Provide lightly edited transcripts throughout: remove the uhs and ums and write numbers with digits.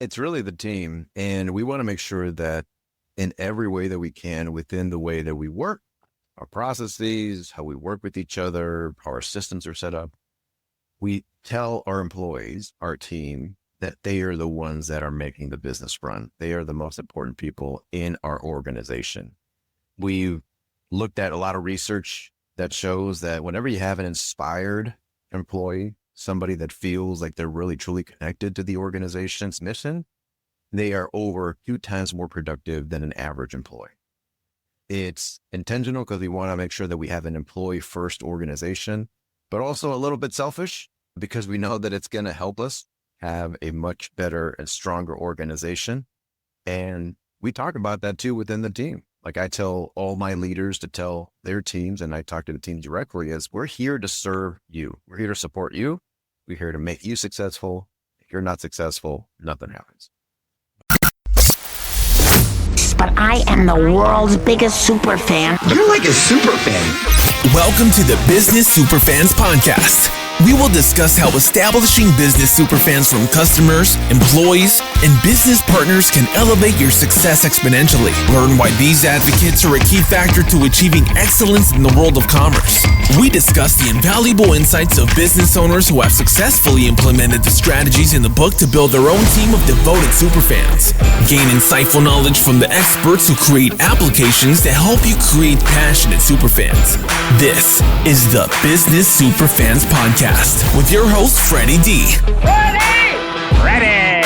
It's really the team. And we want to make sure that in every way that we can, within the way that we work, our processes, how we work with each other, how our systems are set up, we tell our employees, our team, that they are the ones that are making the business run. They are the most important people in our organization. We've looked at a lot of research that shows that whenever you have an inspired employee, somebody that feels like they're really truly connected to the organization's mission, they are over 2 times more productive than an average employee. It's intentional because we want to make sure that we have an employee first organization, but also a little bit selfish because we know that it's going to help us have a much better and stronger organization. And we talk about that too within the team. Like I tell all my leaders to tell their teams, and I talk to the team directly, is we're here to serve you. We're here to support you. We're here to make you successful. If you're not successful, nothing happens. But I am the world's biggest super fan. You're like a super fan. Welcome to the Business Superfans Podcast. We will discuss how establishing business superfans from customers, employees, and business partners can elevate your success exponentially. Learn why these advocates are a key factor to achieving excellence in the world of commerce. We discuss the invaluable insights of business owners who have successfully implemented the strategies in the book to build their own team of devoted superfans. Gain insightful knowledge from the experts who create applications to help you create passionate superfans. This is the Business Superfans Podcast with your host, Freddie D. Ready!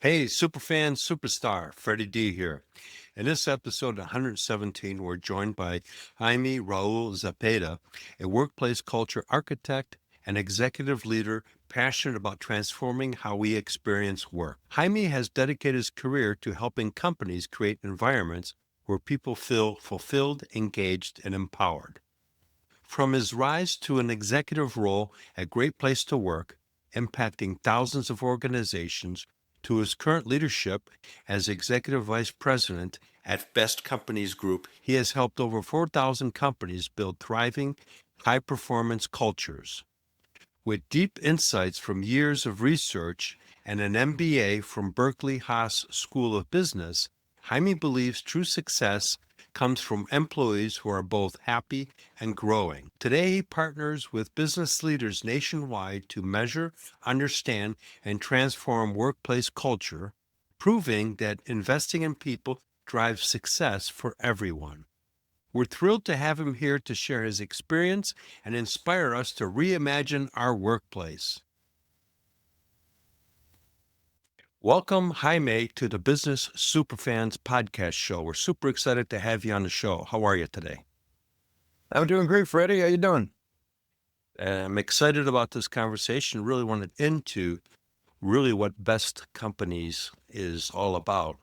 Hey, superfan, superstar, Freddie D here. In this episode 117, we're joined by Jaime Raul Zepeda, a workplace culture architect and executive leader passionate about transforming how we experience work. Jaime has dedicated his career to helping companies create environments where people feel fulfilled, engaged, and empowered. From his rise to an executive role at Great Place to Work, impacting thousands of organizations, to his current leadership as Executive Vice President at Best Companies Group, he has helped over 4,000 companies build thriving, high-performance cultures. With deep insights from years of research and an MBA from Berkeley Haas School of Business, Jaime believes true success comes from employees who are both happy and growing. Today, he partners with business leaders nationwide to measure, understand, and transform workplace culture, proving that investing in people drives success for everyone. We're thrilled to have him here to share his experience and inspire us to reimagine our workplace. Welcome, Jaime, to the Business Superfans Podcast Show. We're super excited to have you on the show. How are you today? I'm doing great, Freddie. How you doing? I'm excited about this conversation. Really wanted into really what Best Companies is all about.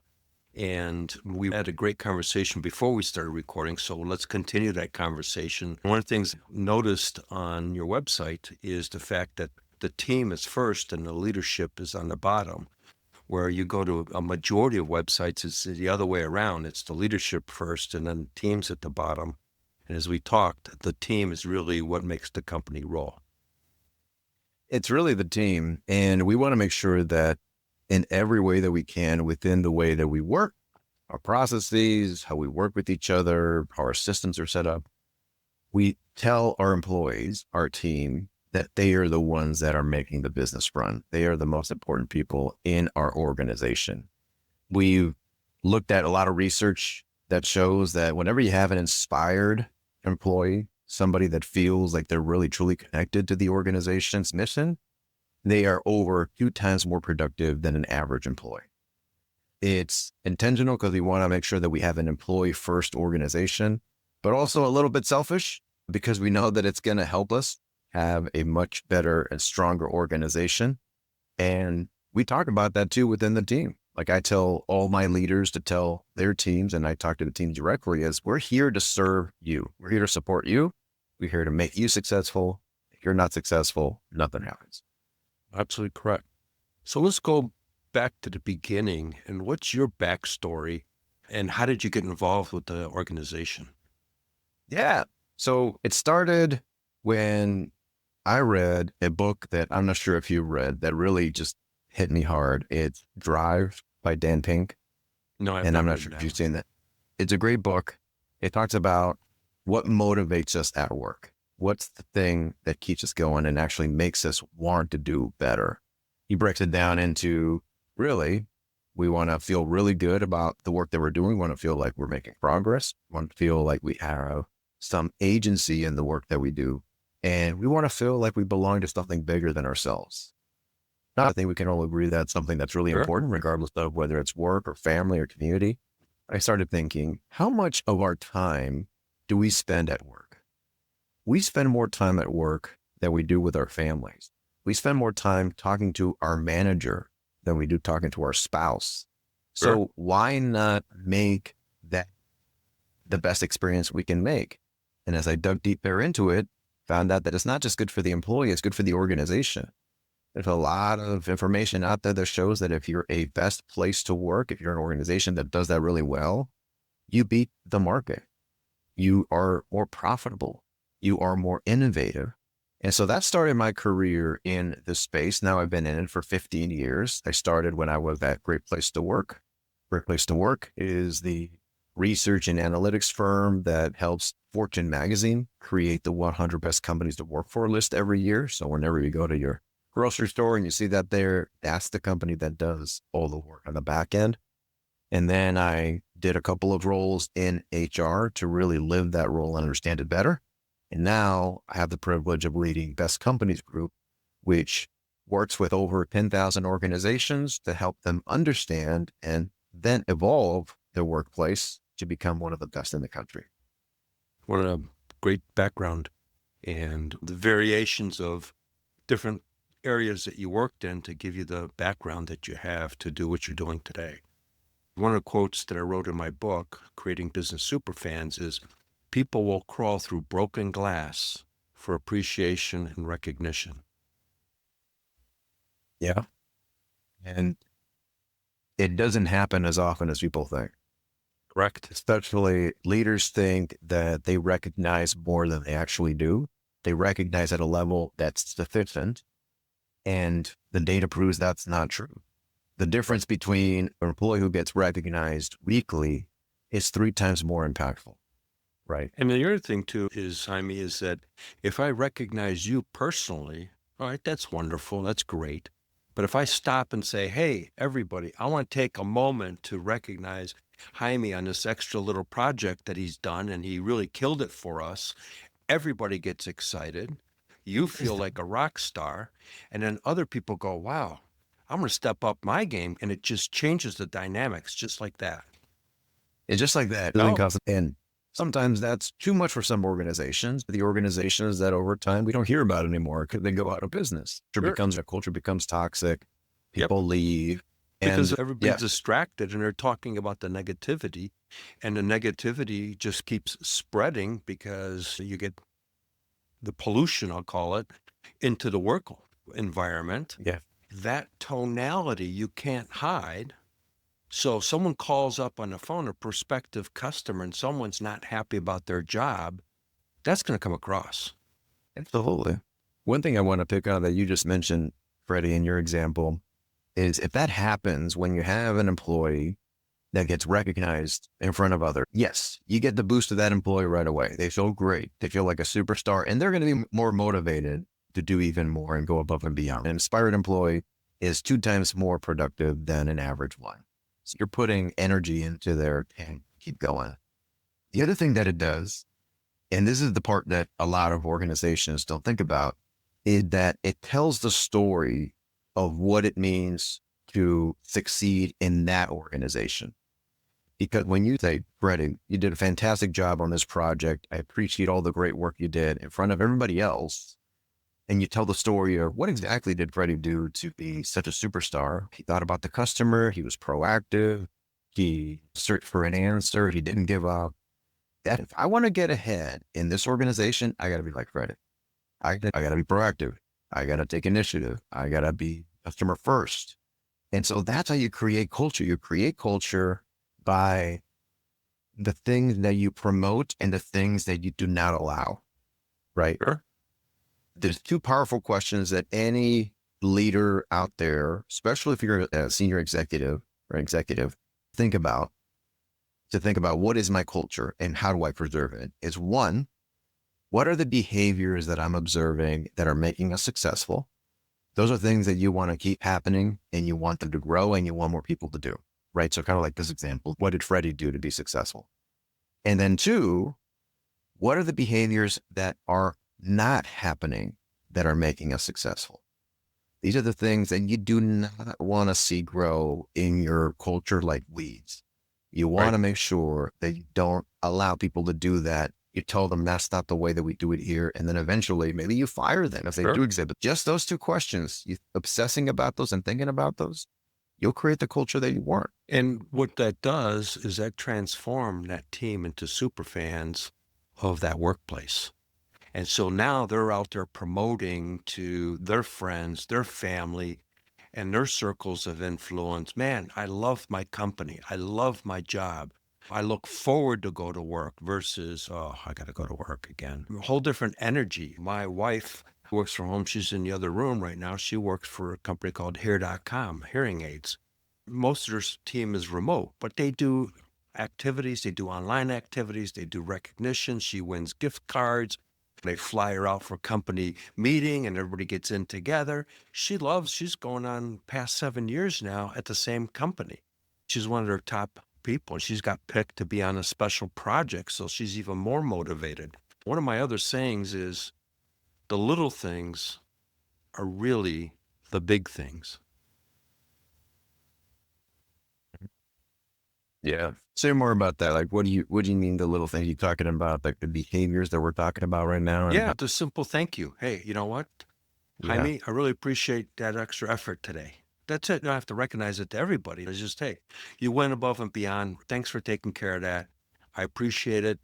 And we had a great conversation before we started recording, so let's continue that conversation. One of the things I noticed on your website is the fact that the team is first and the leadership is on the bottom. Where you go to a majority of websites, it's the other way around. It's the leadership first and then teams at the bottom. And as we talked, the team is really what makes the company roll. It's really the team. And we want to make sure that in every way that we can, within the way that we work, our processes, how we work with each other, how our systems are set up, we tell our employees, our team, that they are the ones that are making the business run. They are the most important people in our organization. We've looked at a lot of research that shows that whenever you have an inspired employee, somebody that feels like they're really truly connected to the organization's mission, they are over 2 times more productive than an average employee. It's intentional because we want to make sure that we have an employee first organization, but also a little bit selfish because we know that it's going to help us have a much better and stronger organization. And we talk about that too within the team. Like I tell all my leaders to tell their teams, and I talk to the team directly, is we're here to serve you. We're here to support you. We're here to make you successful. If you're not successful, nothing happens. Absolutely correct. So let's go back to the beginning. And what's your backstory And how did you get involved with the organization? Yeah. So it started when I read a book that I'm not sure if you read that really just hit me hard. It's Drive by Dan Pink. No, I've And I'm not not read sure if that you've one. seen that. It's a great book. It talks about what motivates us at work. What's the thing that keeps us going and actually makes us want to do better? He breaks it down into really, we want to feel really good about the work that we're doing. We want to feel like we're making progress. We want to feel like we have some agency in the work that we do. And we want to feel like we belong to something bigger than ourselves. I think we can all agree that's something that's really Sure. important, regardless of whether it's work or family or community. I started thinking, how much of our time do we spend at work? We spend more time at work than we do with our families. We spend more time talking to our manager than we do talking to our spouse. Sure. So why not make that the best experience we can make? And as I dug deeper into it, found out that it's not just good for the employee, it's good for the organization. There's a lot of information out there that shows that if you're a best place to work, if you're an organization that does that really well, you beat the market. You are more profitable. You are more innovative. And so that started my career in this space. Now I've been in it for 15 years. I started when I was at Great Place to Work. Great Place to Work is the research and analytics firm that helps Fortune magazine create the 100 best companies to work for list every year. So whenever you go to your grocery store and you see that there, that's the company that does all the work on the back end. And then I did a couple of roles in HR to really live that role and understand it better. And now I have the privilege of leading Best Companies Group, which works with over 10,000 organizations to help them understand and then evolve their workplace to become one of the best in the country. What a great background, and the variations of different areas that you worked in to give you the background that you have to do what you're doing today. One of the quotes that I wrote in my book, Creating Business Superfans, is people will crawl through broken glass for appreciation and recognition. Yeah. And it doesn't happen as often as people think. Correct? Especially leaders think that they recognize more than they actually do. They recognize at a level that's sufficient. And the data proves that's not true. The difference between an employee who gets recognized weekly is 3 times more impactful, right? And the other thing too is, Jaime, is that if I recognize you personally, all right, that's wonderful, that's great. But if I stop and say, hey, everybody, I want to take a moment to recognize Jaime on this extra little project that he's done, and he really killed it for us, everybody gets excited. You feel like a rock star. And then other people go, wow, I'm going to step up my game. And it just changes the dynamics just like that. It's just like that. And sometimes that's too much for some organizations. The organizations that over time we don't hear about anymore because they go out of business. Culture becomes toxic. People leave. Because And everybody's distracted and they're talking about the negativity, and the negativity just keeps spreading because you get the pollution, I'll call it, into the work environment. yeah, That tonality you can't hide. So if someone calls up on the phone, a prospective customer, and someone's not happy about their job, that's going to come across. absolutely. One thing I want to pick on that you just mentioned, Freddie, in your example, is if that happens when you have an employee that gets recognized in front of others, yes, you get the boost of that employee right away. They feel great. They feel like a superstar, and they're going to be more motivated to do even more and go above and beyond. An inspired employee is 2 times more productive than an average one. So you're putting energy into their and keep going. The other thing that it does, and this is the part that a lot of organizations don't think about, is that it tells the story of what it means to succeed in that organization. Because when you say, Freddie, you did a fantastic job on this project. I appreciate all the great work you did in front of everybody else. And you tell the story of what exactly did Freddie do to be such a superstar? He thought about the customer. He was proactive. He searched for an answer. He didn't give up. That if I want to get ahead in this organization, I got to be like Freddie. I got to be proactive. I got to take initiative. I got to be customer first. And so that's how you create culture. You create culture by the things that you promote and the things that you do not allow, right? Sure. There's two powerful questions that any leader out there, especially if you're a senior executive or executive, think about what is my culture and how do I preserve it? Is one, what are the behaviors that I'm observing that are making us successful? Those are things that you want to keep happening and you want them to grow and you want more people to do, right? So kind of like this example, what did Freddie do to be successful? And then two, what are the behaviors that are not happening that are making us successful? These are the things that you do not want to see grow in your culture like weeds. You want to make sure that you don't allow people to do that. You tell them that's not the way that we do it here. And then eventually maybe you fire them if they do exhibit. Just those two questions, you obsessing about those and thinking about those, you'll create the culture that you want. And what that does is that transform that team into super fans of that workplace. And so now they're out there promoting to their friends, their family, and their circles of influence. Man, I love my company. I love my job. I look forward to go to work versus, oh, I got to go to work again. A whole different energy. My wife works from home. She's in the other room right now. She works for a company called Hear.com, hearing aids. Most of their team is remote, but they do activities. They do online activities. They do recognition. She wins gift cards. They fly her out for a company meeting and everybody gets in together. She's going on past 7 years now at the same company. She's one of their top people. She's got picked to be on a special project, so she's even more motivated. One of my other sayings is the little things are really the big things. Yeah. Say more about that. Like, what do you mean the little things you're talking about, like the behaviors that we're talking about right now? Yeah, the simple thank you. Hey, you know what? Yeah. Jaime, I really appreciate that extra effort today. That's it. You don't have to recognize it to everybody. It's just, hey, you went above and beyond. Thanks for taking care of that. I appreciate it.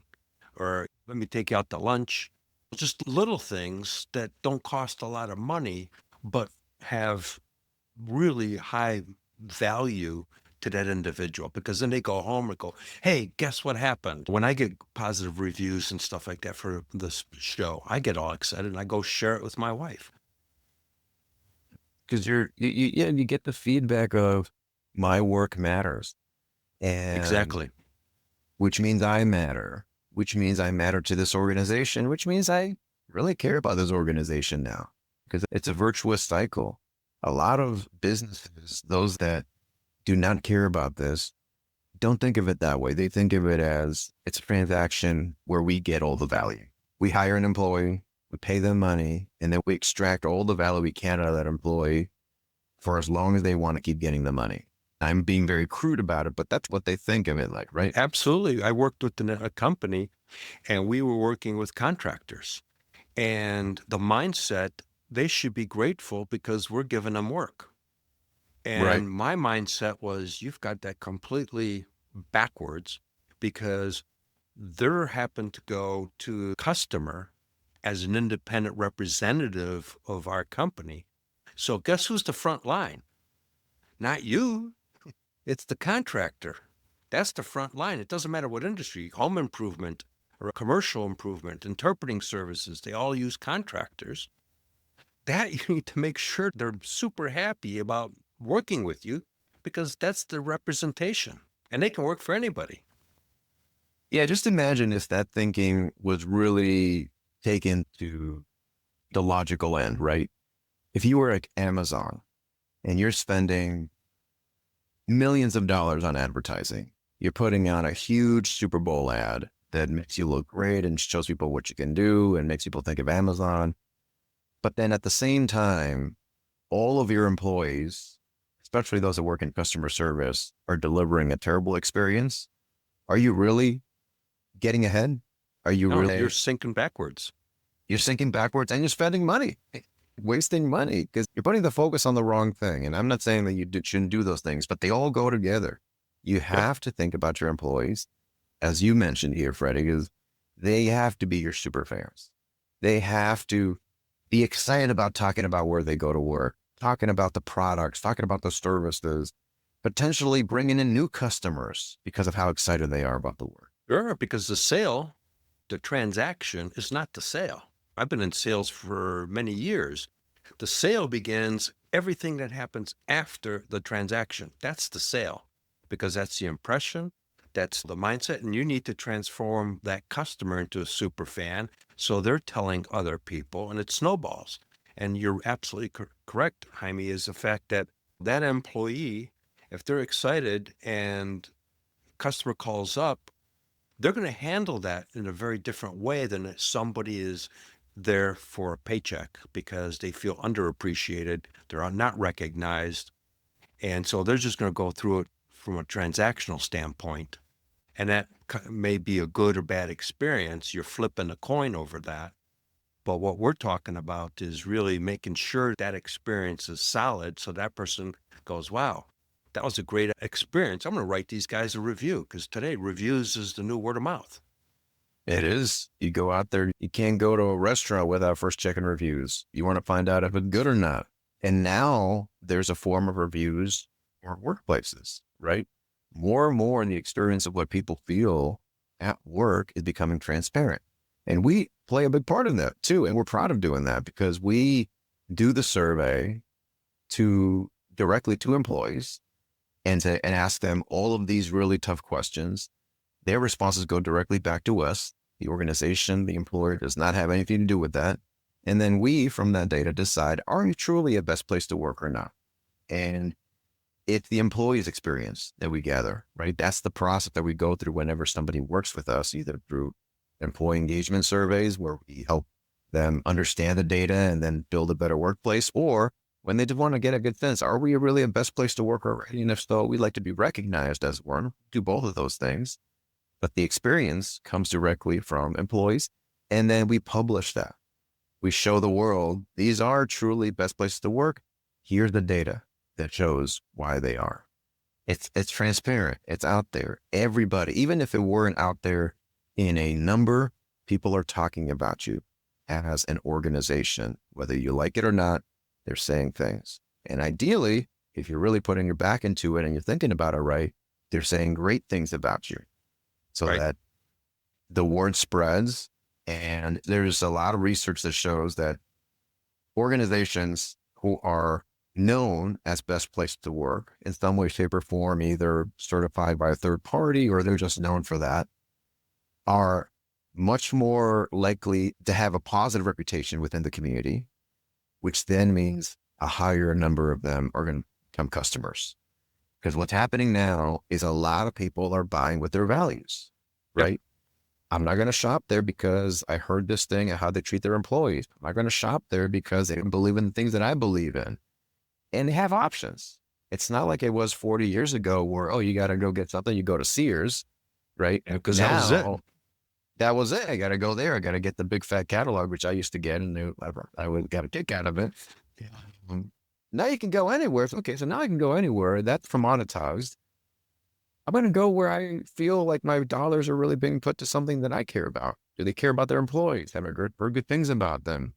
Or let me take you out to lunch. Just little things that don't cost a lot of money, but have really high value to that individual, because then they go home and go, hey, guess what happened? When I get positive reviews and stuff like that for this show, I get all excited and I go share it with my wife. Because you get the feedback of my work matters. And Exactly. which means I matter, which means I matter to this organization, which means I really care about this organization now, because it's a virtuous cycle. A lot of businesses, those that do not care about this, don't think of it that way. They think of it as it's a transaction where we get all the value. We hire an employee, we pay them money, and then we extract all the value we can out of that employee for as long as they want to keep getting the money. I'm being very crude about it, but that's what they think of it like, right? Absolutely. I worked with a company and we were working with contractors, and the mindset, they should be grateful because we're giving them work. And my mindset was, you've got that completely backwards, because they're happen to go to a customer as an independent representative of our company. So guess who's the front line? Not you. It's the contractor. That's the front line. It doesn't matter what industry, home improvement or commercial improvement, interpreting services, they all use contractors. That you need to make sure they're super happy about working with you, because that's the representation and they can work for anybody. Yeah, just imagine if that thinking was really taken to the logical end, right? If you were at Amazon and you're spending millions of dollars on advertising, you're putting out a huge Super Bowl ad that makes you look great and shows people what you can do and makes people think of Amazon. But then at the same time, all of your employees, especially those that work in customer service, are delivering a terrible experience. Are you really getting ahead? Are you really? You're sinking backwards. You're sinking backwards and you're spending money, wasting money, because you're putting the focus on the wrong thing. And I'm not saying that you shouldn't do those things, but they all go together. You have to think about your employees, as you mentioned here, Freddie, is they have to be your super fans. They have to be excited about talking about where they go to work, talking about the products, talking about the services, potentially bringing in new customers because of how excited they are about the work. Sure, because the transaction is not the sale. I've been in sales for many years. The sale begins everything that happens after the transaction. That's the sale because that's the impression, that's the mindset, and you need to transform that customer into a super fan so they're telling other people and it snowballs. And you're absolutely correct, Jaime, is the fact that that employee, if they're excited and customer calls up, they're going to handle that in a very different way than if somebody is there for a paycheck because they feel underappreciated, they're not recognized, and so they're just going to go through it from a transactional standpoint. And that may be a good or bad experience. You're flipping a coin over that. But what we're talking about is really making sure that experience is solid so that person goes, wow, that was a great experience. I'm going to write these guys a review because today reviews is the new word of mouth. It is. You go out there, you can't go to a restaurant without first checking reviews. You want to find out if it's good or not. And now there's a form of reviews for workplaces, right? More and more in the experience of what people feel at work is becoming transparent. And we play a big part in that too. And we're proud of doing that because we do the survey directly to employees and ask them all of these really tough questions. Their responses go directly back to us. The organization, the employer does not have anything to do with that. And then we, from that data, decide, are you truly a best place to work or not? And it's the employee's experience that we gather, right? That's the process that we go through whenever somebody works with us, either through employee engagement surveys where we help them understand the data and then build a better workplace, or when they just want to get a good sense, are we really a best place to work already? And if so, we like to be recognized as one, do both of those things. But the experience comes directly from employees. And then we publish that. We show the world, these are truly best places to work. Here's the data that shows why they are. It's transparent. It's out there. Everybody, even if it weren't out there in a number, people are talking about you as an organization. Whether you like it or not, they're saying things. And ideally, if you're really putting your back into it and you're thinking about it right, they're saying great things about you so Right. that the word spreads. And there's a lot of research that shows that organizations who are known as best place to work in some way, shape, or form, either certified by a third party or they're just known for that, are much more likely to have a positive reputation within the community, which then means a higher number of them are going to become customers. Because what's happening now is a lot of people are buying with their values, right? Yep. I'm not going to shop there because I heard this thing and how they treat their employees. I'm not going to shop there because they don't believe in the things that I believe in. And they have options. It's not like it was 40 years ago where, oh, you got to go get something. You go to Sears, right? Because that was it. That was it. I got to go there. I got to get the big fat catalog, which I used to get, and I would got a kick out of it. Yeah. Now you can go anywhere. Okay, so now I can go anywhere. That's commoditized. I'm going to go where I feel like my dollars are really being put to something that I care about. Do they care about their employees? Have I heard good things about them?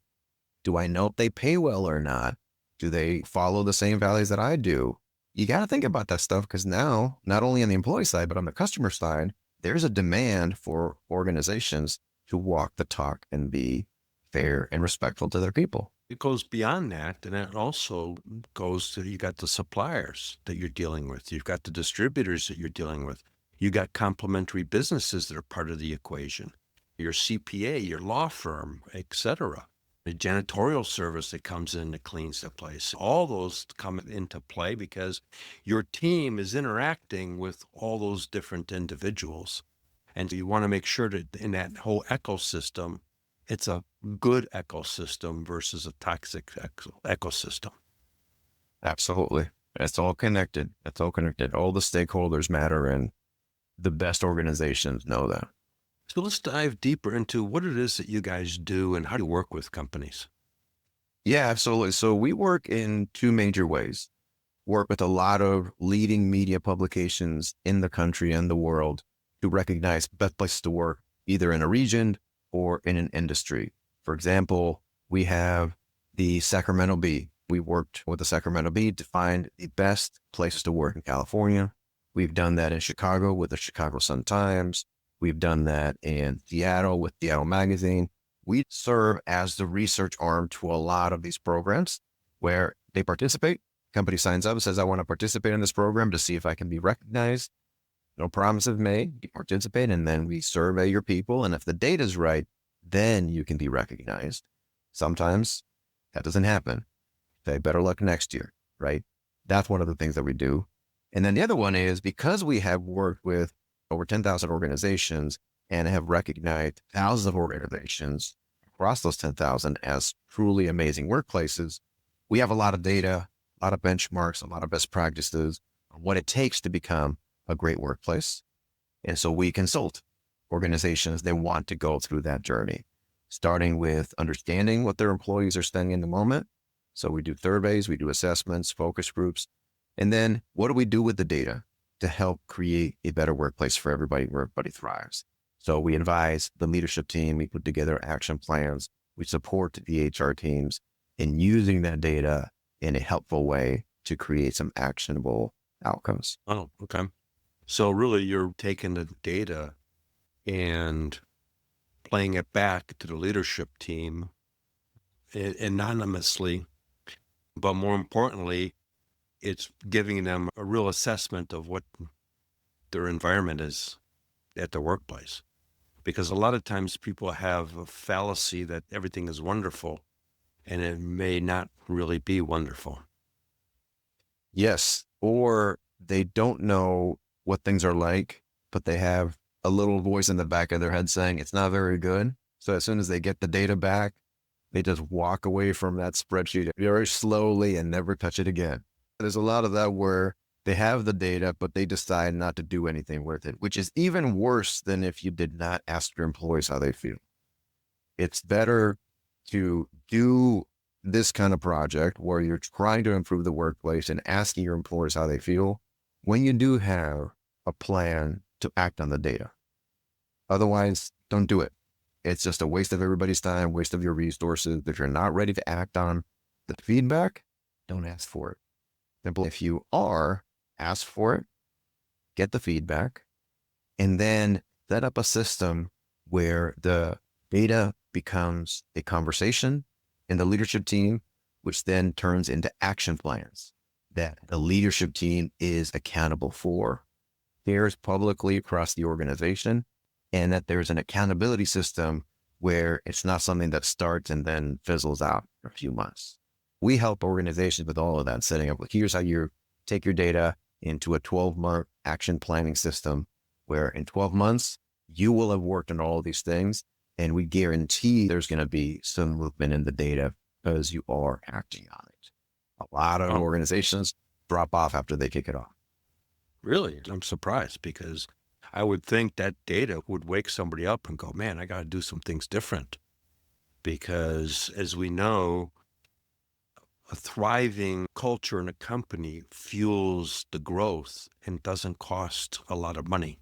Do I know if they pay well or not? Do they follow the same values that I do? You got to think about that stuff because now, not only on the employee side, but on the customer side, there's a demand for organizations to walk the talk and be fair and respectful to their people. It goes beyond that, and it also goes to, you got the suppliers that you're dealing with. You've got the distributors that you're dealing with. You got complementary businesses that are part of the equation. Your CPA, your law firm, etc. The janitorial service that comes in that cleans the place. All those come into play because your team is interacting with all those different individuals. And you want to make sure that in that whole ecosystem, it's a good ecosystem versus a toxic ecosystem. Absolutely. It's all connected. It's all connected. All the stakeholders matter, and the best organizations know that. So let's dive deeper into what it is that you guys do and how do you work with companies? Yeah, absolutely. So we work in two major ways. Work with a lot of leading media publications in the country and the world to recognize best places to work, either in a region or in an industry. For example, we have the Sacramento Bee. We worked with the Sacramento Bee to find the best places to work in California. We've done that in Chicago with the Chicago Sun-Times. We've done that in Seattle with Seattle Magazine. We serve as the research arm to a lot of these programs where they participate. Company signs up and says, I want to participate in this program to see if I can be recognized. No promises made. You participate, and then we survey your people. And if the data is right, then you can be recognized. Sometimes that doesn't happen. Say, better luck next year, right? That's one of the things that we do. And then the other one is because we have worked with over 10,000 organizations and have recognized thousands of organizations across those 10,000 as truly amazing workplaces, we have a lot of data, a lot of benchmarks, a lot of best practices on what it takes to become a great workplace. And so we consult organizations that want to go through that journey, starting with understanding what their employees are spending in the moment. So we do surveys, we do assessments, focus groups, and then what do we do with the data to help create a better workplace for everybody where everybody thrives? So we advise the leadership team, we put together action plans, we support the HR teams in using that data in a helpful way to create some actionable outcomes. Oh, okay. So really you're taking the data and playing it back to the leadership team anonymously, but more importantly, it's giving them a real assessment of what their environment is at the workplace. Because a lot of times people have a fallacy that everything is wonderful, and it may not really be wonderful. Yes, or they don't know what things are like, but they have a little voice in the back of their head saying it's not very good. So as soon as they get the data back, they just walk away from that spreadsheet very slowly and never touch it again. There's a lot of that where they have the data, but they decide not to do anything with it, which is even worse than if you did not ask your employees how they feel. It's better to do this kind of project where you're trying to improve the workplace and asking your employees how they feel when you do have a plan to act on the data. Otherwise, don't do it. It's just a waste of everybody's time, waste of your resources. If you're not ready to act on the feedback, don't ask for it. Simple. If you are, ask for it, get the feedback, and then set up a system where the data becomes a conversation in the leadership team, which then turns into action plans that the leadership team is accountable for, shares publicly across the organization, and that there's an accountability system where it's not something that starts and then fizzles out for a few months. We help organizations with all of that, setting up, here's how you take your data into a 12-month action planning system, where in 12 months, you will have worked on all of these things, and we guarantee there's going to be some movement in the data because you are acting on it. A lot of organizations drop off after they kick it off. Really? I'm surprised because I would think that data would wake somebody up and go, man, I got to do some things different. Because as we know, a thriving culture in a company fuels the growth and doesn't cost a lot of money.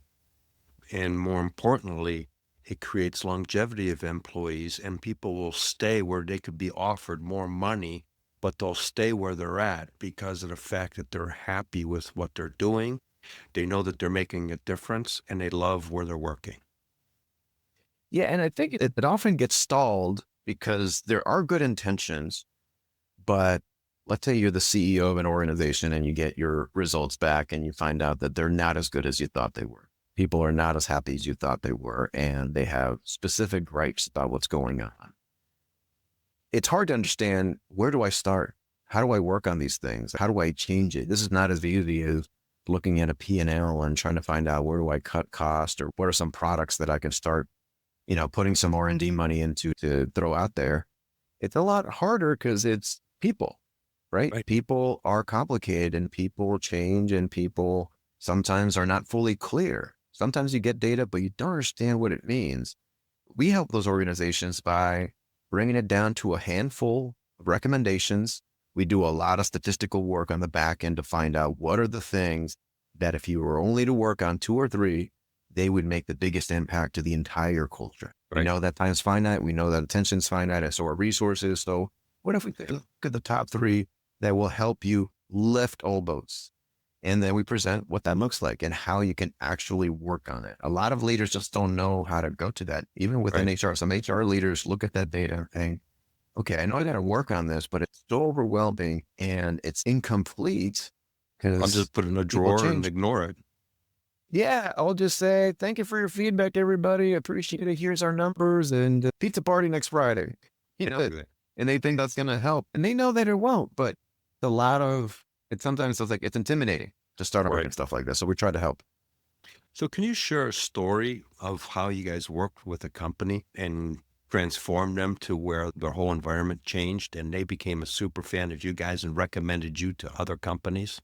And more importantly, it creates longevity of employees, and people will stay where they could be offered more money, but they'll stay where they're at because of the fact that they're happy with what they're doing. They know that they're making a difference, and they love where they're working. Yeah, and I think it often gets stalled because there are good intentions, but let's say you're the CEO of an organization and you get your results back and you find out that they're not as good as you thought they were. People are not as happy as you thought they were, and they have specific gripes about what's going on. It's hard to understand, where do I start? How do I work on these things? How do I change it? This is not as easy as looking at a P&L and trying to find out, where do I cut cost, or what are some products that I can start, putting some R&D money into to throw out there. It's a lot harder because it's people, right? People are complicated, and people change, and people sometimes are not fully clear. Sometimes you get data, but you don't understand what it means. We help those organizations by bringing it down to a handful of recommendations. We do a lot of statistical work on the back end to find out what are the things that if you were only to work on 2 or 3, they would make the biggest impact to the entire culture. We know that time's finite. We know that attention's finite, and so are resources. So what if we look at the top 3 that will help you lift all boats? And then we present what that looks like and how you can actually work on it. A lot of leaders just don't know how to go to that, even within Right. HR. Some HR leaders look at that data and think, okay, I know I got to work on this, but it's so overwhelming and it's incomplete I'll because just put it in a people drawer and change. ignore it. Yeah, I'll just say, thank you for your feedback, everybody. Appreciate it. Here's our numbers and pizza party next Friday. Exactly. And they think that's going to help. And they know that it won't, but a lot of it sometimes feels like it's intimidating to start working Right. stuff like this. So we try to help. So can you share a story of how you guys worked with a company and transformed them to where their whole environment changed and they became a super fan of you guys and recommended you to other companies?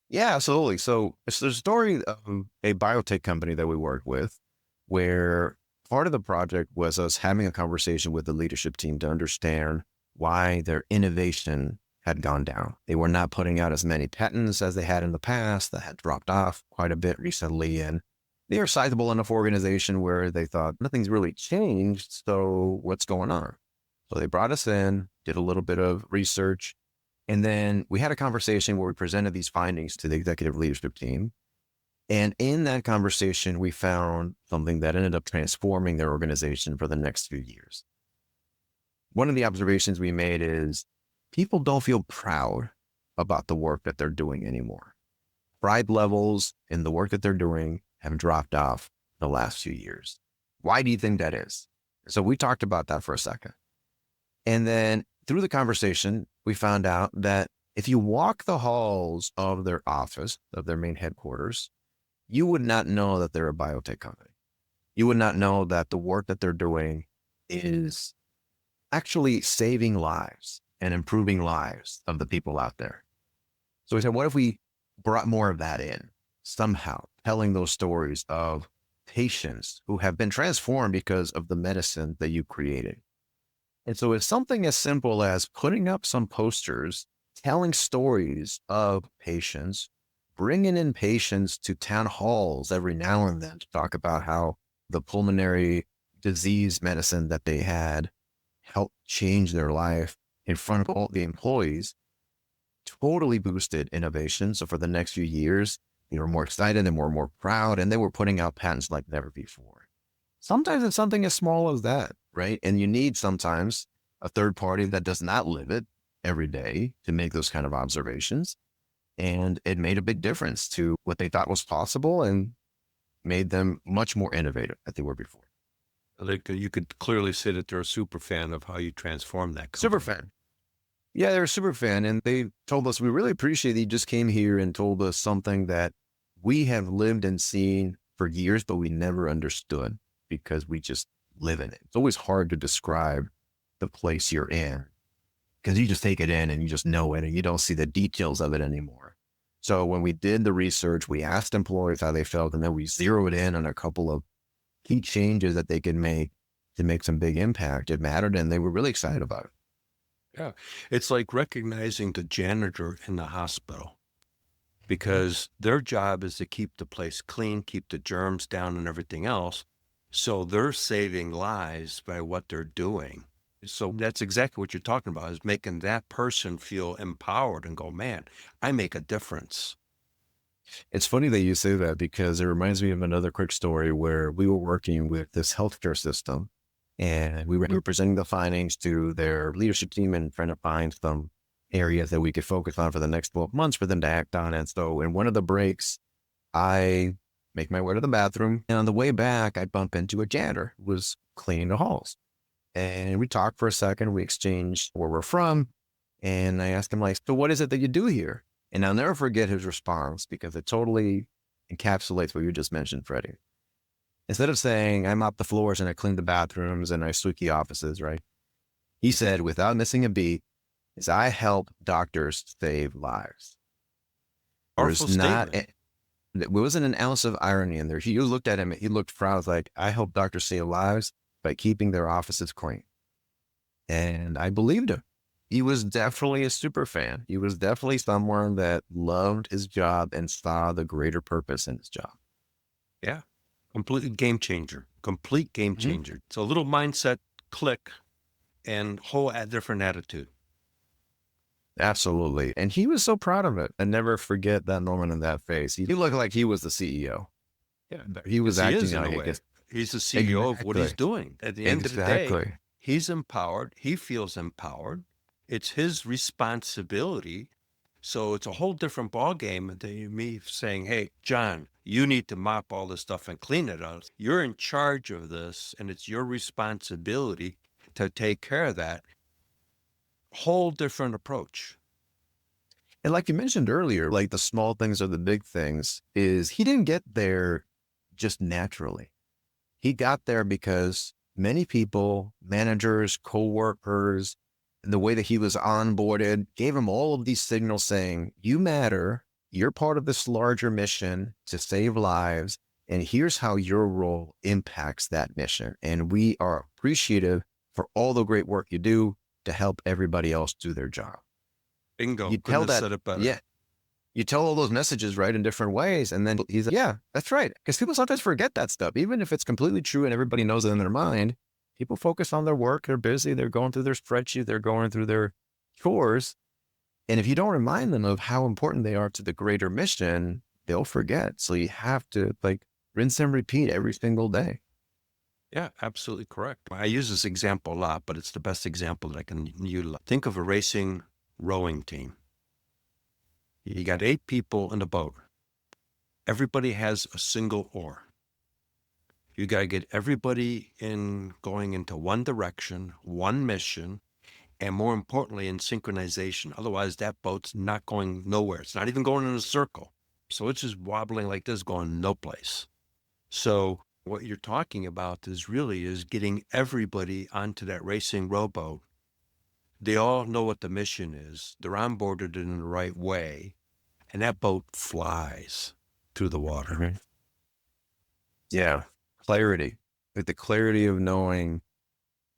Yeah, absolutely. So it's the story of a biotech company that we work with where part of the project was us having a conversation with the leadership team to understand why their innovation had gone down. They were not putting out as many patents as they had in the past. That had dropped off quite a bit recently. And they are sizable enough organization where they thought nothing's really changed. So what's going on? So they brought us in, did a little bit of research, and then we had a conversation where we presented these findings to the executive leadership team. And in that conversation, we found something that ended up transforming their organization for the next few years. One of the observations we made is people don't feel proud about the work that they're doing anymore. Pride levels in the work that they're doing have dropped off the last few years. Why do you think that is? So we talked about that for a second. And then through the conversation, we found out that if you walk the halls of their office, of their main headquarters, you would not know that they're a biotech company. You would not know that the work that they're doing is actually saving lives and improving lives of the people out there. So we said, what if we brought more of that in somehow, telling those stories of patients who have been transformed because of the medicine that you created? And so it's something as simple as putting up some posters, telling stories of patients, bringing in patients to town halls every now and then to talk about how the pulmonary disease medicine that they had helped change their life in front of all the employees, totally boosted innovation. So for the next few years, they were more excited and more proud, and they were putting out patents like never before. Sometimes it's something as small as that, right? And you need sometimes a third party that does not live it every day to make those kind of observations. And it made a big difference to what they thought was possible and made them much more innovative than they were before. Like you could clearly say that they're a super fan of how you transformed that company. Super fan. Yeah, they're a super fan. And they told us, we really appreciate that you just came here and told us something that we have lived and seen for years, but we never understood because we just live in it. It's always hard to describe the place you're in because you just take it in and you just know it and you don't see the details of it anymore. So when we did the research, we asked employees how they felt, and then we zeroed in on a couple of key changes that they could make to make some big impact. It mattered, and they were really excited about it. Yeah. It's like recognizing the janitor in the hospital because their job is to keep the place clean, keep the germs down and everything else. So they're saving lives by what they're doing. So that's exactly what you're talking about, is making that person feel empowered and go, man, I make a difference. It's funny that you say that because it reminds me of another quick story where we were working with this healthcare system and we were presenting the findings to their leadership team and trying to find some areas that we could focus on for the next 12 months for them to act on. And so in one of the breaks, I make my way to the bathroom, and on the way back, I bump into a janitor who was cleaning the halls. And we talked for a second, we exchanged where we're from. And I asked him, like, so what is it that you do here? And I'll never forget his response because it totally encapsulates what you just mentioned, Freddie. Instead of saying, I mop the floors and I clean the bathrooms and I sweep the offices, right? He said, without missing a beat, is I help doctors save lives. Powerful There's not, statement. there wasn't an ounce of irony in there. He looked at him, he looked proud, like, I help doctors save lives by keeping their offices clean. And I believed him. He was definitely a super fan. He was definitely someone that loved his job and saw the greater purpose in his job. Yeah. Complete game changer. Complete game Mm-hmm. changer. It's a little mindset click and whole different attitude. Absolutely. And he was so proud of it. And never forget that moment in that face. He looked like he was the CEO. Yeah, He was he acting is in like a I way. guess. He's the CEO of what he's Exactly. doing. At the end of the day, Exactly. he's empowered. He feels empowered. It's his responsibility. So it's a whole different ballgame than me saying, hey, John, you need to mop all this stuff and clean it up. You're in charge of this, and it's your responsibility to take care of that. Whole different approach. And like you mentioned earlier, like the small things are the big things, is he didn't get there just naturally. He got there because many people, managers, coworkers, the way that he was onboarded gave him all of these signals saying, you matter, you're part of this larger mission to save lives, and here's how your role impacts that mission. And we are appreciative for all the great work you do to help everybody else do their job. Bingo. You Couldn't tell have that, said it better. yeah, you tell all those messages, right, in different ways. And then he's like, yeah, that's right. Because people sometimes forget that stuff, even if it's completely true and everybody knows it in their mind. People focus on their work. They're busy. They're going through their spreadsheet. They're going through their chores. And if you don't remind them of how important they are to the greater mission, they'll forget. So you have to like rinse and repeat every single day. Yeah, absolutely correct. I use this example a lot, but it's the best example that I can utilize. Think of a racing rowing team. You got 8 people in the boat. Everybody has a single oar. You got to get everybody in going into one direction, one mission, and more importantly, in synchronization. Otherwise, that boat's not going nowhere. It's not even going in a circle. So it's just wobbling like this, going no place. So what you're talking about is getting everybody onto that racing rowboat. They all know what the mission is. They're onboarded in the right way. And that boat flies through the water. Yeah. Clarity, like the clarity of knowing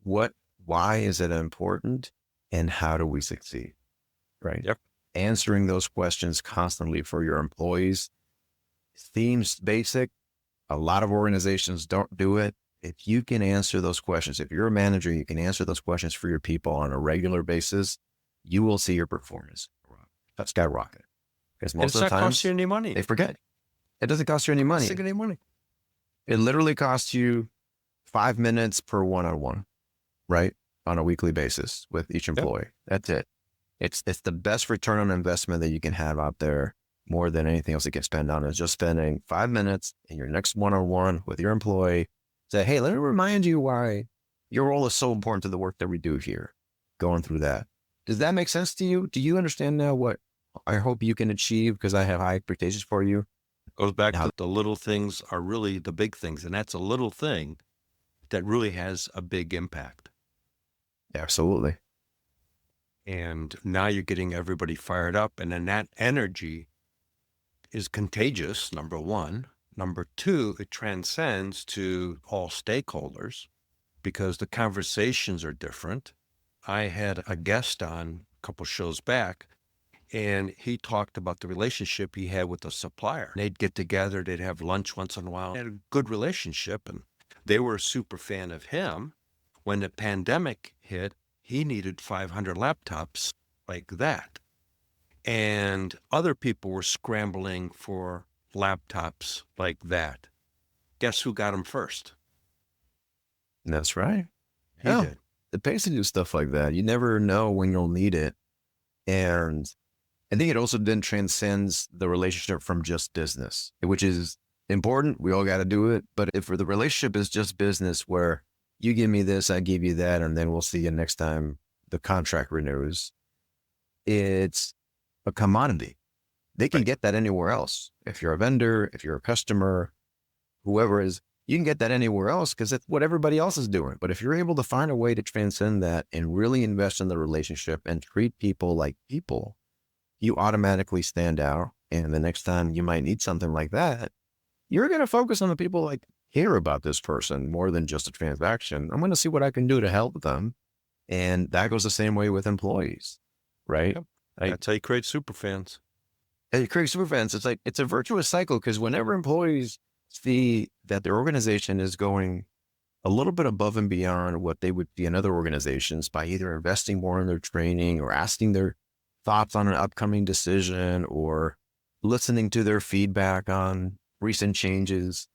why is it important and how do we succeed? Right. Yep. Answering those questions constantly for your employees seems basic. A lot of organizations don't do it. If you can answer those questions, if you're a manager, you can answer those questions for your people on a regular basis, you will see your performance skyrocket. Because most of the time, cost you any money. they forget. It doesn't cost you any money. Doesn't any money. It literally costs you 5 minutes per one-on-one, right? On a weekly basis with each employee. Yep. That's it. It's the best return on investment that you can have out there, more than anything else you can spend on, is just spending 5 minutes in your next one-on-one with your employee. Say, hey, let me remind you why your role is so important to the work that we do here. Going through that. Does that make sense to you? Do you understand now what I hope you can achieve? Because I have high expectations for you. Goes back to the little things are really the big things. And that's a little thing that really has a big impact. Absolutely. And now you're getting everybody fired up. And then that energy is contagious, number one. Number two, it transcends to all stakeholders because the conversations are different. I had a guest on a couple shows back, and he talked about the relationship he had with a supplier. They'd get together, they'd have lunch once in a while. They had a good relationship, and they were a super fan of him. When the pandemic hit, he needed 500 laptops like that. And other people were scrambling for laptops like that. Guess who got them first? That's right. He did. It pays to do stuff like that. You never know when you'll need it. And I think it also then transcends the relationship from just business, which is important. We all got to do it. But if the relationship is just business where you give me this, I give you that, and then we'll see you next time the contract renews, it's a commodity. They can get that anywhere else. If you're a vendor, if you're a customer, whoever is, you can get that anywhere else because it's what everybody else is doing. But if you're able to find a way to transcend that and really invest in the relationship and treat people like people, you automatically stand out. And the next time you might need something like that, you're going to focus on the people like care about this person more than just a transaction. I'm going to see what I can do to help them. And that goes the same way with employees, right? Yep. That's how you create super fans. And you create super fans. It's like, it's a virtuous cycle because whenever employees see that their organization is going a little bit above and beyond what they would see in other organizations by either investing more in their training or asking their thoughts on an upcoming decision or listening to their feedback on recent changes,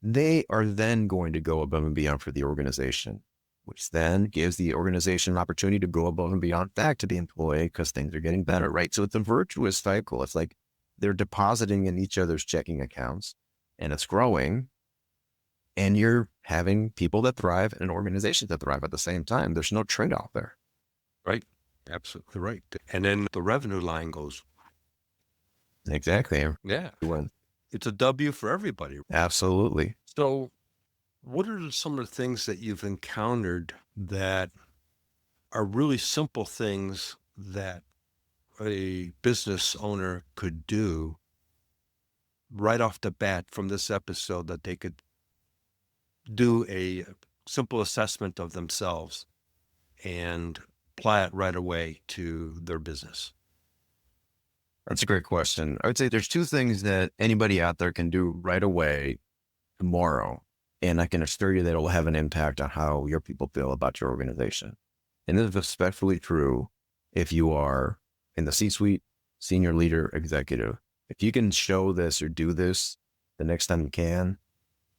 they are then going to go above and beyond for the organization, which then gives the organization an opportunity to go above and beyond back to the employee because things are getting better, right? So it's a virtuous cycle. It's like they're depositing in each other's checking accounts and it's growing. And you're having people that thrive and organizations that thrive at the same time. There's no trade-off there. Right. Absolutely right. And then the revenue line goes. Exactly. Yeah. When, It's a W for everybody. absolutely. So what are some of the things that you've encountered that are really simple things that a business owner could do right off the bat from this episode that they could do a simple assessment of themselves and apply it right away to their business? That's a great question. I would say there's two things that anybody out there can do right away tomorrow. And I can assure you that it will have an impact on how your people feel about your organization. And this is especially true if you are in the C-suite, senior leader, executive. If you can show this or do this the next time you can,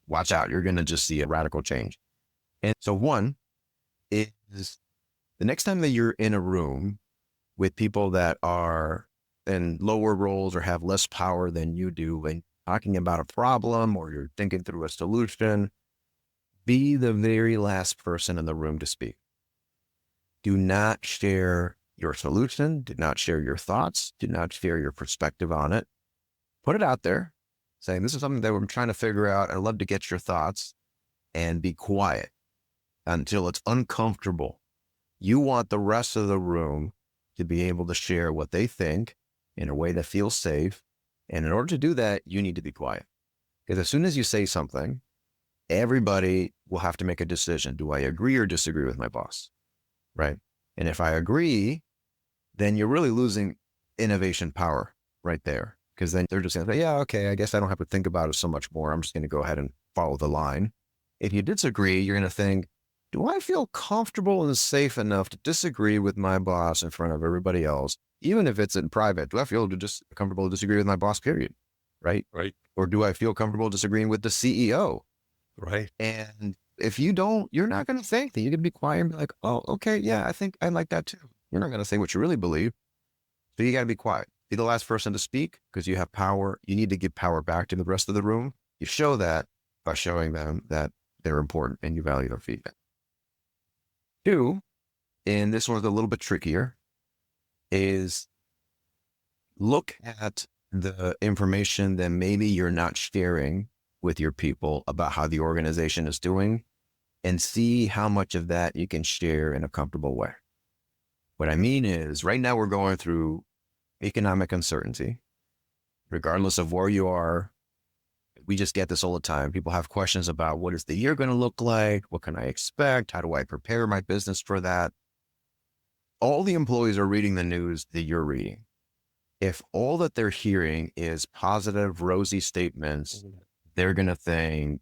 watch out. You're going to just see a radical change. And so one is the next time that you're in a room with people that are in lower roles or have less power than you do and talking about a problem or you're thinking through a solution, be the very last person in the room to speak. Do not share your solution. Do not share your thoughts. Do not share your perspective on it. Put it out there saying, this is something that we're trying to figure out. I'd love to get your thoughts, and be quiet until it's uncomfortable. You want the rest of the room to be able to share what they think in a way that feels safe. And in order to do that, you need to be quiet. Because as soon as you say something, everybody will have to make a decision. Do I agree or disagree with my boss? Right? And if I agree, then you're really losing innovation power right there. Because then they're just going to say, yeah, okay, I guess I don't have to think about it so much more. I'm just going to go ahead and follow the line. If you disagree, you're going to think, do I feel comfortable and safe enough to disagree with my boss in front of everybody else, even if it's in private? Do I feel just comfortable to disagree with my boss, period? Right? Right. Or do I feel comfortable disagreeing with the CEO? Right. And if you don't, you're not going to say anything. You can be quiet and be like, oh, okay, yeah, I think I like that too. You're not going to say what you really believe. So you got to be quiet. Be the last person to speak because you have power. You need to give power back to the rest of the room. You show that by showing them that they're important and you value their feedback. Two, and this one's a little bit trickier, is look at the information that maybe you're not sharing with your people about how the organization is doing and see how much of that you can share in a comfortable way. What I mean is right now we're going through economic uncertainty. Regardless of where you are, we just get this all the time. People have questions about what is the year going to look like? What can I expect? How do I prepare my business for that? All the employees are reading the news that you're reading. If all that they're hearing is positive, rosy statements, they're going to think,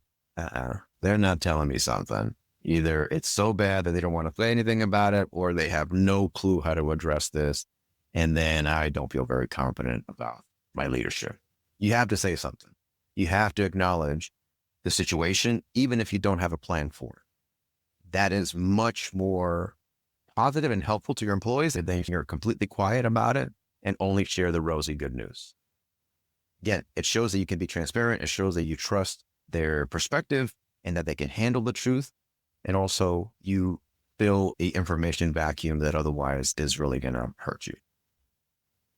they're not telling me something. Either it's so bad that they don't want to say anything about it, or they have no clue how to address this. And then I don't feel very confident about my leadership. You have to say something. You have to acknowledge the situation, even if you don't have a plan for it. That is much more positive and helpful to your employees than if you're completely quiet about it and only share the rosy good news. Again, it shows that you can be transparent. It shows that you trust their perspective and that they can handle the truth. And also you fill a information vacuum that otherwise is really going to hurt you.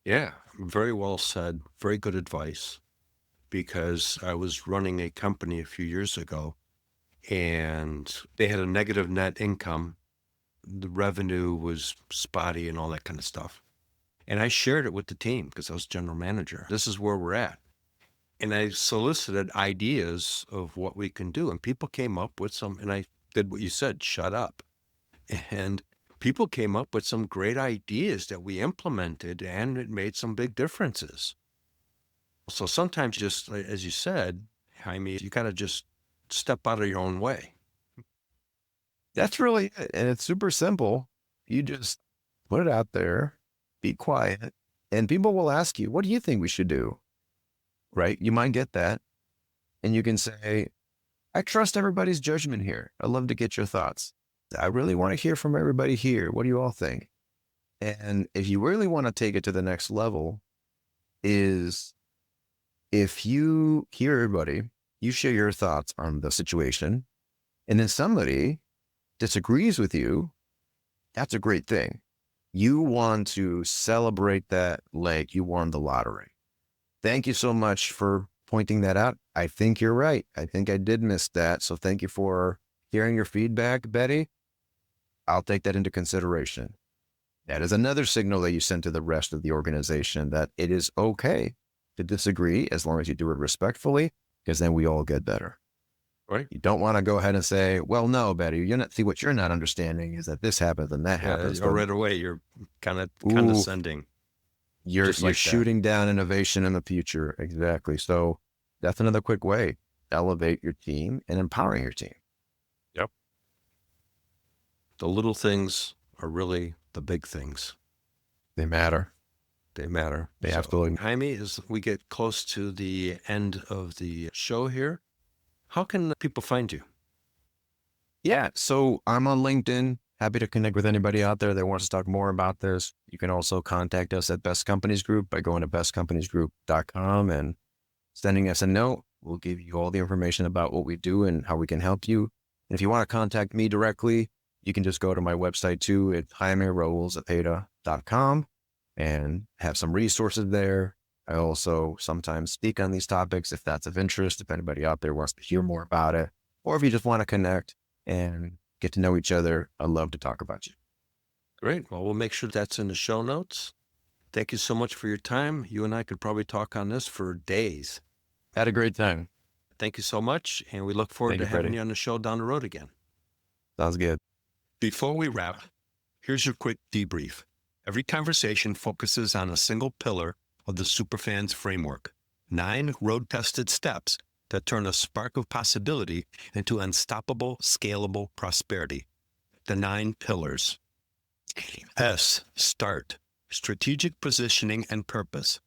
Yeah, very well said. Very good advice. Because I was running a company a few years ago and they had a negative net income. The revenue was spotty and all that kind of stuff. And I shared it with the team because I was general manager. This is where we're at. And I solicited ideas of what we can do. And people came up with some, and I did what you said, shut up. And people came up with some great ideas that we implemented, and it made some big differences. So sometimes, just as you said, Jaime, you got to just step out of your own way. That's really it. And it's super simple. You just put it out there be quiet, and people will ask you, what do you think we should do? Right? You might get that. And you can say, I trust everybody's judgment here. I'd love to get your thoughts. I really want to hear from everybody here. What do you all think? And if you really want to take it to the next level, is if you hear everybody, you share your thoughts on the situation, and then somebody disagrees with you, that's a great thing. You want to celebrate that like you won the lottery. Thank you so much for pointing that out. I think you're right. I think I did miss that. So thank you for hearing your feedback, Betty. I'll take that into consideration. That is another signal that you send to the rest of the organization that it is okay to disagree as long as you do it respectfully, because then we all get better. Right. You don't want to go ahead and say, well, no, Betty, what you're not understanding is that this happens and that happens. Right away, you're kind of condescending. You're shooting down innovation in the future. Exactly. So that's another quick way. Elevate your team and empowering your team. Yep. The little things are really the big things. They matter. They matter. They absolutely. Jaime, as we get close to the end of the show here, how can people find you? Yeah. So I'm on LinkedIn. Happy to connect with anybody out there that wants to talk more about this. You can also contact us at Best Companies Group by going to bestcompaniesgroup.com and sending us a note. We'll give you all the information about what we do and how we can help you. And if you want to contact me directly, you can just go to my website too. It's JaimeRaulZepeda.com and have some resources there. I also sometimes speak on these topics if that's of interest, if anybody out there wants to hear more about it, or if you just want to connect and get to know each other. I'd love to talk about you. Great. Well, we'll make sure that's in the show notes. Thank you so much for your time. You and I could probably talk on this for days. Had a great time. Thank you so much. And we look forward to having you on the show down the road again. Sounds good. Before we wrap, here's your quick debrief. Every conversation focuses on a single pillar of the Superfans framework, 9 road-tested steps that turn a spark of possibility into unstoppable, scalable prosperity. The 9 pillars. S, start, strategic positioning and purpose.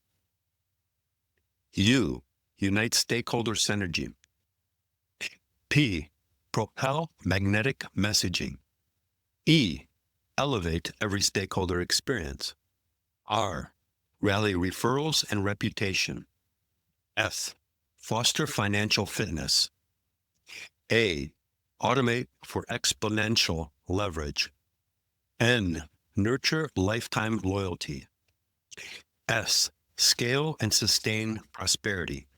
U, unite stakeholder synergy. P, propel magnetic messaging. E, elevate every stakeholder experience. R, rally referrals and reputation. F, foster financial fitness. A, automate for exponential leverage. N, nurture lifetime loyalty. S, scale and sustain prosperity.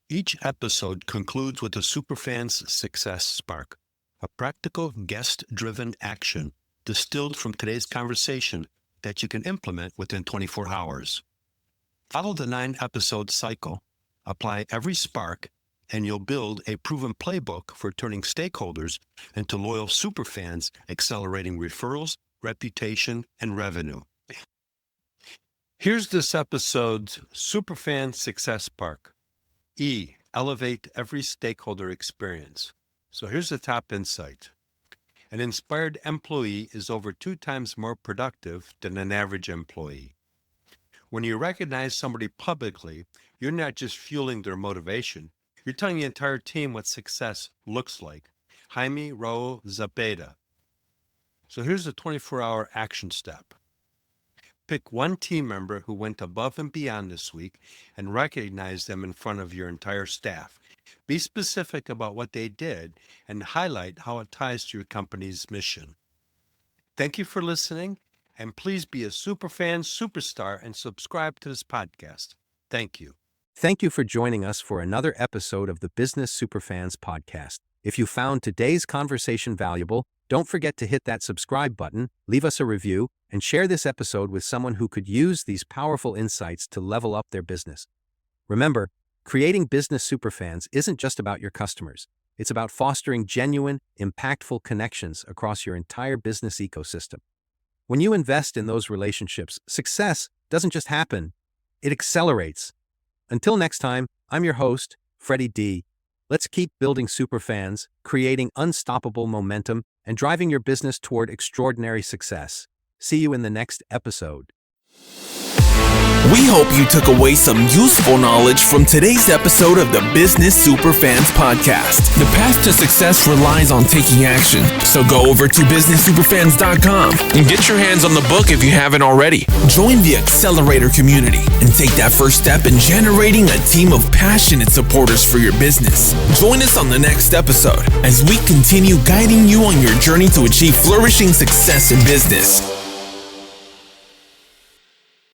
Each episode concludes with a Superfans Success Spark, a practical guest-driven action distilled from today's conversation that you can implement within 24 hours. Follow the 9-episode cycle, apply every spark, and you'll build a proven playbook for turning stakeholders into loyal superfans, accelerating referrals, reputation, and revenue. Here's this episode's Superfan Success Spark. E, elevate every stakeholder experience. So here's the top insight. An inspired employee is over 2 times more productive than an average employee. When you recognize somebody publicly, you're not just fueling their motivation, you're telling the entire team what success looks like. Jaime Raul Zepeda. So here's the 24-hour action step. Pick one team member who went above and beyond this week and recognize them in front of your entire staff. Be specific about what they did and highlight how it ties to your company's mission. Thank you for listening, and please be a Superfan superstar and subscribe to this podcast. Thank you. Thank you for joining us for another episode of the Business Superfans podcast. If you found today's conversation valuable, don't forget to hit that subscribe button, leave us a review, and share this episode with someone who could use these powerful insights to level up their business. Remember, creating business superfans isn't just about your customers. It's about fostering genuine, impactful connections across your entire business ecosystem. When you invest in those relationships, success doesn't just happen, it accelerates. Until next time, I'm your host, Freddie D. Let's keep building superfans, creating unstoppable momentum, and driving your business toward extraordinary success. See you in the next episode. We hope you took away some useful knowledge from today's episode of the Business Superfans podcast. The path to success relies on taking action. So go over to businesssuperfans.com and get your hands on the book if you haven't already. Join the Accelerator community and take that first step in generating a team of passionate supporters for your business. Join us on the next episode as we continue guiding you on your journey to achieve flourishing success in business.